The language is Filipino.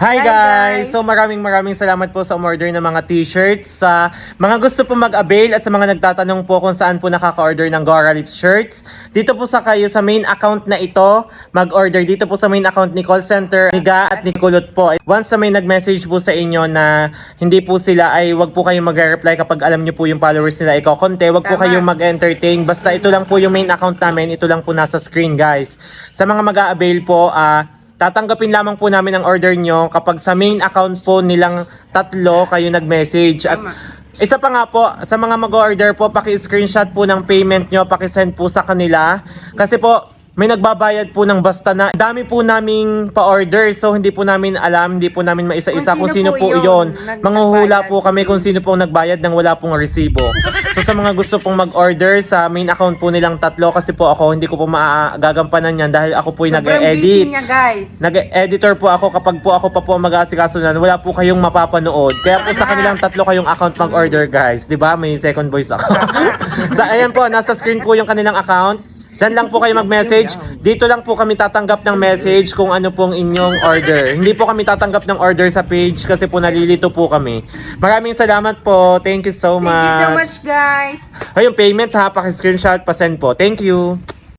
Hi guys! So maraming salamat po sa umorder ng mga t-shirts. Sa mga gusto po mag-avail at sa mga nagtatanong po kung saan po nakaka-order ng Gora Lips shirts, dito po sa kayo sa main account na ito, mag-order dito po sa main account ni call center, ni Ga at ni Kulot po. Once na may nag-message po sa inyo na hindi po sila ay wag po kayong mag-reply kapag alam nyo po yung followers nila iko-konte, wag po kayong mag-entertain. Basta ito lang po yung main account namin, ito lang po nasa screen guys. Sa mga mag-a-avail po, tatanggapin lamang po namin ang order nyo kapag sa main account po nilang tatlo kayo nag-message. At isa pa nga po, sa mga mag-order po, paki-screenshot po ng payment nyo, paki-send po sa kanila. Kasi po, may nagbabayad po ng basta na. Dami po naming pa-order, so hindi po namin alam, hindi po namin maisa-isa kung sino po iyon. Manghuhula po kami kung sino po nagbayad nang wala pong resibo. So sa mga gusto pong mag-order sa main account po nilang tatlo, kasi po ako hindi ko po magagampanan yan dahil ako po yung nag-e-edit. Nag-editor po ako kapag po ako pa po mag-aasikaso na wala po kayong mapapanood. Kaya po sa kanilang tatlo kayong account mag-order guys. 'Di ba? May second voice ako. So ayan po, nasa screen po yung kanilang account. Diyan lang po kayo mag-message. Dito lang po kami tatanggap ng message kung ano pong inyong order. Hindi po kami tatanggap ng order sa page kasi po nalilito po kami. Maraming salamat po. Thank you so much. Thank you so much guys. Ayun, payment ha. Paki-screenshot, pa-send po. Thank you.